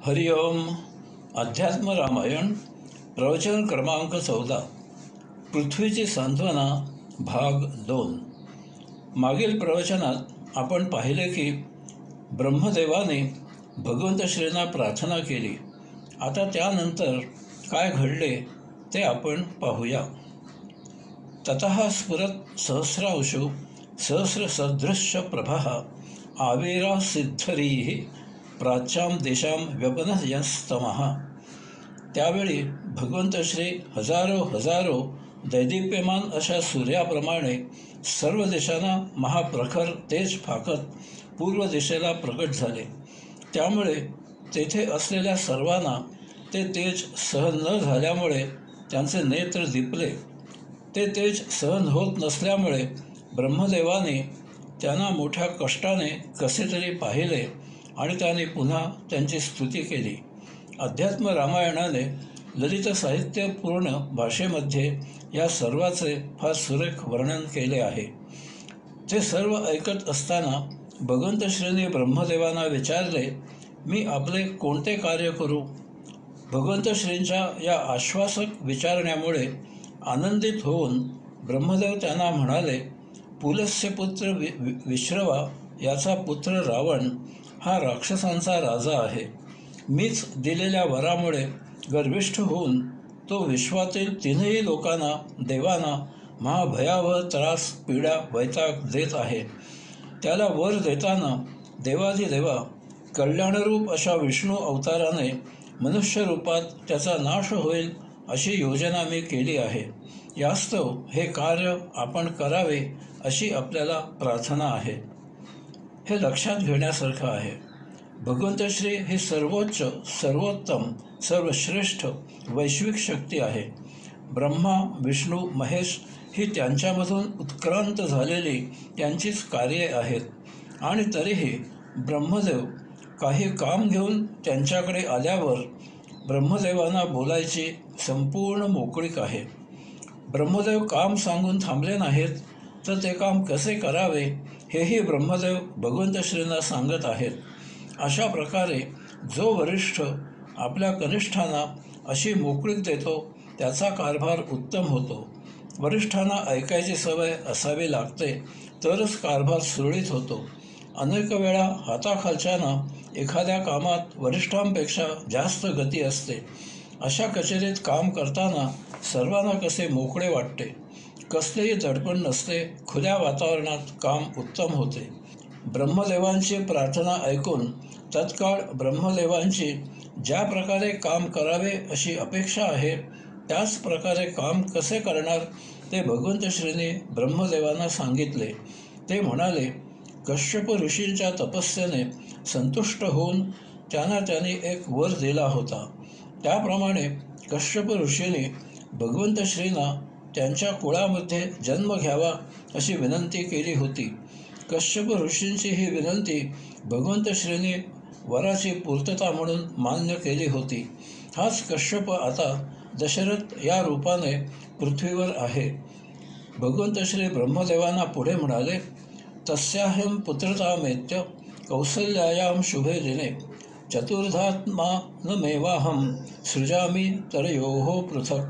हरिओम. अध्यात्म रामायण प्रवचन क्रमांक 14. पृथ्वीची सांत्वना भाग 2. मागील प्रवचनात आपण पाहिले की ब्रह्मदेवाने भगवंत श्रींना प्रार्थना केली. आता त्यानंतर काय घडले ते आपण पाहूया. ततः स्फुरत सहस्रांशु सहस्रसदृश्य प्रभः आविरासिद्धरीः प्राच्यां दिशां व्यपनयस्तमः. त्यावेळी भगवंत श्री हजारो दैदिप्यमान अशा सूर्याप्रमाणे सर्व दिशांना महाप्रखर तेज फाकत पूर्व दिशेला प्रकट झाले. त्यामुळे तेथे असलेल्या सर्वांना ते तेज सहन न झाल्यामुळे त्यांचे नेत्र दिपले. ते तेज सहन होत नसल्यामुळे ब्रह्मदेवाने त्यांना मोठ्या कष्टाने कसे तरी पाहिले आणि त्याने पुन्हा त्यांची स्तुती केली. अध्यात्म रामायणाने ललित साहित्यपूर्ण भाषेमध्ये या सर्वाचे फार सुरेख वर्णन केले आहे. ते सर्व ऐकत असताना भगवंत श्रींनी ब्रह्मदेवांना विचारले, मी आपले कोणते कार्य करू? भगवंत श्रींच्या या आश्वासक विचारण्यामुळे आनंदित होऊन ब्रह्मदेव त्यांना म्हणाले, पुलस्य पुत्र विश्रवा याचा पुत्र रावण हा राक्षसांचा राजा आहे. मीच दिलेल्या वरामुळे गर्विष्ठ होऊन तो विश्वातील तीनही लोकांना, देवांना महाभयावह त्रास, पीडा, वैताग देत आहे. त्याला वर देताना देवाधिदेवा कल्याणरूप अशा विष्णू अवताराने मनुष्य रूपात त्याचा नाश होईल अशी योजना मी केली आहे. यास्तव हे कार्य आपण करावे अशी आपल्याला प्रार्थना आहे. हे लक्षात घेण्यासारखं आहे. भगवंत श्री ही सर्वोच्च, सर्वोत्तम, सर्वश्रेष्ठ वैश्विक शक्ती आहे. ब्रह्मा, विष्णू, महेश ही त्यांच्यामधून उत्क्रांत झालेली त्यांचीच कार्ये आहेत. आणि तरीही ब्रह्मदेव काही काम घेऊन त्यांच्याकडे आल्यावर ब्रह्मदेवांना बोलायची संपूर्ण मोकळीक आहे. ब्रह्मदेव काम सांगून थांबले नाहीत, तर ते काम कसे करावे हेही ब्रह्मदेव भगवंत श्रींना सांगत आहेत. अशा प्रकारे जो वरिष्ठ आपल्या कनिष्ठांना अशी मोकळीक देतो त्याचा कारभार उत्तम होतो. वरिष्ठांना ऐकायची सवय असावी लागते, तरच कारभार सुरळीत होतो. अनेक वेळा हाताखालच्यांना एखाद्या कामात वरिष्ठांपेक्षा जास्त गती असते. अशा कचेरीत काम करताना सर्वांना कसे मोकळे वाटते. कसलेही दडपण नसते. खुल्या वातावरणात काम उत्तम होते. ब्रह्मदेवांची प्रार्थना ऐकून तत्काळ ब्रह्मदेवांची ज्या प्रकारे काम करावे अशी अपेक्षा आहे, त्याच प्रकारे काम कसे करणार ते भगवंत श्रींनी ब्रह्मदेवांना सांगितले. ते म्हणाले, कश्यप ऋषींच्या तपस्येने संतुष्ट होऊन त्यांनी एक वर दिला होता. त्याप्रमाणे कश्यप ऋषींनी भगवंत श्रींना त्यांच्या कुळामध्ये जन्म घ्यावा अशी विनंती केली होती. कश्यप ऋषींची ही विनंती भगवंत श्रींनी वराची पूर्तता म्हणून मान्य केली होती. हाच कश्यप आता दशरथ या रूपाने पृथ्वीवर आहे. भगवंत श्री ब्रह्मदेवांना पुढे म्हणाले, तस्याहं पुत्रतामेत्य कौसल्यायां शुभे दिने चतुर्धात्मानमेवाहं सृजामि तरयोः पृथक्.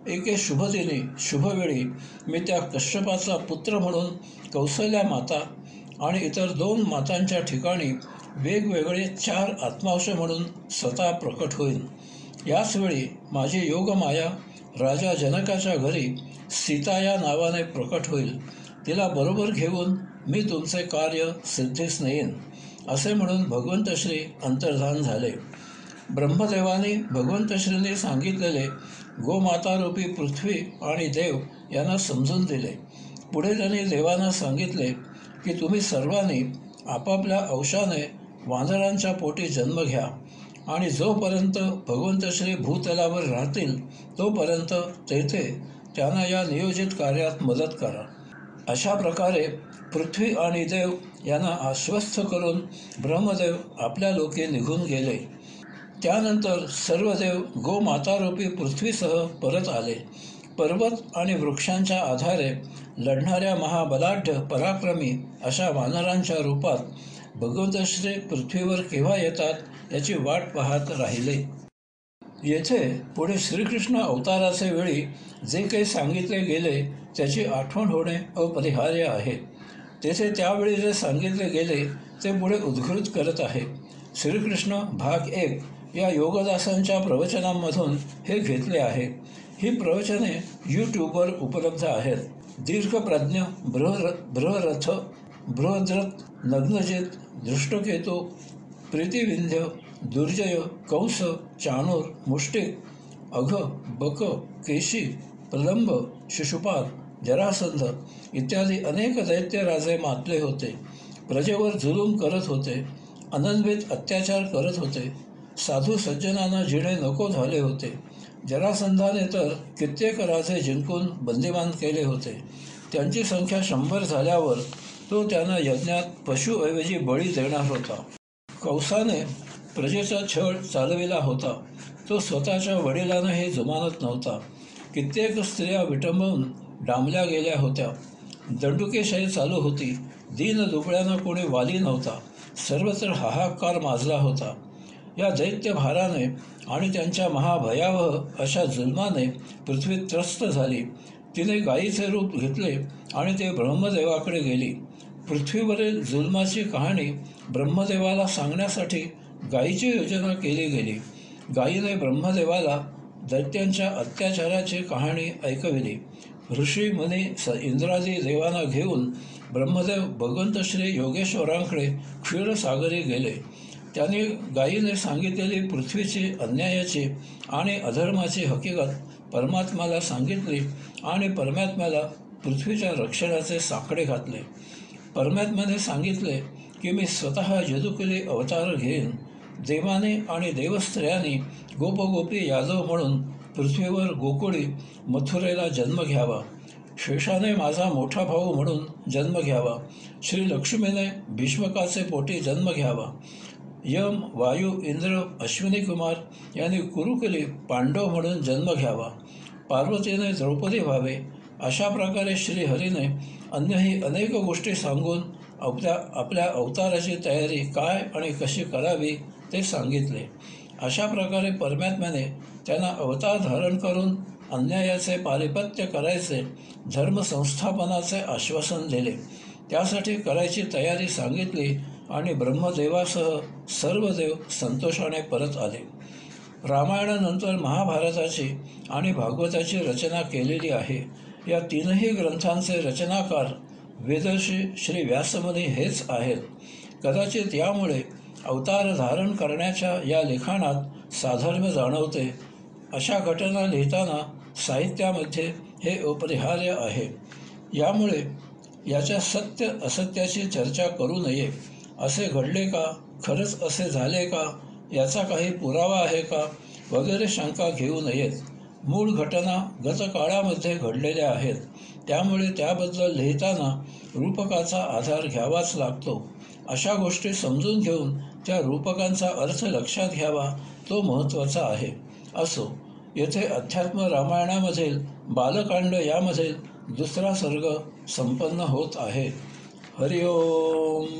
एके शुभदिनी, शुभवेळी मी त्या कश्यपाचा पुत्र म्हणून कौसल्या माता आणि इतर 2 मातांच्या ठिकाणी वेगवेगळे 4 आत्मांश म्हणून स्वतः प्रकट होईल. याच वेळी माझी योगमाया राजा जनकाच्या घरी सीता या नावाने प्रकट होईल. तिला बरोबर घेऊन मी तुमचे कार्य सिद्धीस नेईन. असे म्हणून भगवंत श्री अंतर्धान झाले. ब्रह्मदेवाने भगवंत श्रींनी सांगितलेले गोमातारूपी पृथ्वी आणि देव यांना समजून दिले. पुढे त्यांनी देवांना सांगितले की तुम्ही सर्वांनी आपापल्या अंशाने वानरांच्या पोटी जन्म घ्या आणि जोपर्यंत भगवंत श्री भूतलावर राहतील तोपर्यंत तेथे त्यांना या नियोजित कार्यात मदत करा. अशा प्रकारे पृथ्वी आणि देव यांना आश्वस्त करून ब्रह्मदेव आपल्या लोकी निघून गेले. त्यानंतर सर्व देव गोमातारूपी पृथ्वीसह परत आले. पर्वत आणि वृक्षांच्या आधारे लढणाऱ्या महाबलाढ्य पराक्रमी अशा वानरांच्या रूपात भगवंत श्री पृथ्वीवर केव्हा येतात याची वाट पाहत राहिले. येथे पुढे श्रीकृष्ण अवताराचे वेळी जे काही सांगितले गेले त्याची आठवण होणे अपरिहार्य आहे. तेथे त्यावेळी जे सांगितले गेले ते पुढे उद्घृत करत आहे. श्रीकृष्ण भाग 1 या योगदासांच्या प्रवचनांमधून हे घेतले आहे. ही प्रवचने यूट्यूबवर उपलब्ध आहेत. दीर्घप्रज्ञ, बृहरथ, बृहद्रथ, नग्नजित, दृष्टकेतू, प्रीतिविंध्य, दुर्जय, कंस, चाणूर, मुष्टिक, अघ, बक, केशी, प्रलंब, शिशुपाल, जरासंध इत्यादी अनेक दैत्यराजे मातले होते. प्रजेवर जुलूम करत होते. अनन्वित अत्याचार करत होते. साधू सज्जनांना जिणे नको झाले होते. जरासंधाने तर कित्येक राजे जिंकून बंदिवान केले होते. त्यांची संख्या 100 झाल्यावर तो त्यांना यज्ञात पशुऐवजी बळी देणार होता. कंसाने प्रजेचा छळ चालविला होता. तो स्वतःच्या वडिलांनाही जुमानत नव्हता. कित्येक स्त्रिया विटंबून डांबल्या गेल्या होत्या. दंडुकेशाही चालू होती. दीन दुबळ्यांना कोणी वाली नव्हता. सर्वत्र हाहाकार माजला होता. या दैत्यभाराने आणि त्यांच्या महाभयावह अशा जुलमाने पृथ्वी त्रस्त झाली. तिने गायीचे रूप घेतले आणि ते ब्रह्मदेवाकडे गेली. पृथ्वीवरील जुलमाची कहाणी ब्रह्मदेवाला सांगण्यासाठी गायीची योजना केली गेली. गायीने ब्रह्मदेवाला दैत्यांच्या अत्याचाराची कहाणी ऐकविली. ऋषी मुनी इंद्रादी देवांना घेऊन ब्रह्मदेव भगवंत श्री योगेश्वरांकडे क्षीरसागरी गेले. त्यांनी गायीने सांगितलेली पृथ्वीची अन्यायाची आणि अधर्माची हकीकत परमात्म्याला सांगितली आणि परमात्म्याला पृथ्वीच्या रक्षणाचे साकडे घातले. परमात्म्याने सांगितले की मी स्वतः यदुकुली अवतार घेईन. देवाने आणि देवस्त्रियांनी गोपगोपी यादव म्हणून पृथ्वीवर गोकुळी मथुरेला जन्म घ्यावा. शेषाने माझा मोठा भाऊ म्हणून जन्म घ्यावा. श्री लक्ष्मीने भीष्मकाचे पोटी जन्म घ्यावा. यम, वायू, इंद्र, अश्विनी कुमार यांनी कुरुकुली पांडव म्हणून जन्म घ्यावा. पार्वतीने द्रौपदी व्हावे. अशा प्रकारे श्रीहरीने अन्यही अनेक गोष्टी सांगून आपल्या अवताराची तयारी काय आणि कशी करावी ते सांगितले. अशा प्रकारे परमात्म्याने त्यांना अवतार धारण करून अन्यायाचे पारिपत्य करायचे, धर्मसंस्थापनाचे आश्वासन दिले. त्यासाठी करायची तयारी सांगितली आणि ब्रह्मदेवासह सर्व देव संतोषाने परत आले. रामायणानंतर महाभारताची आणि भागवताची रचना केलेली आहे. या तीनही ग्रंथांचे रचनाकार वेदर्षी श्री व्यासमुनी हेच आहेत. कदाचित यामुळे अवतार धारण करण्याच्या या लिखाणात साधर्म्य जाणवते. अशा घटना लिहिताना साहित्यामध्ये हे अपरिहार्य आहे. यामुळे याच्या सत्य असत्याची चर्चा करू नये. असे घडले का, खरंच असे झाले का, याचा काही पुरावा आहे का वगैरे शंका घेऊ नयेत. मूळ घटना गतकाळामध्ये घडलेल्या आहेत. त्यामुळे त्याबद्दल लिहिताना रूपकाचा आधार घ्यावाच लागतो. अशा गोष्टी समजून घेऊन त्या रूपकांचा अर्थ लक्षात घ्यावा, तो महत्त्वाचा आहे. असो, येथे अध्यात्म रामायणामधील बालकांड यामधील 2रा सर्ग संपन्न होत आहे. हरिओम.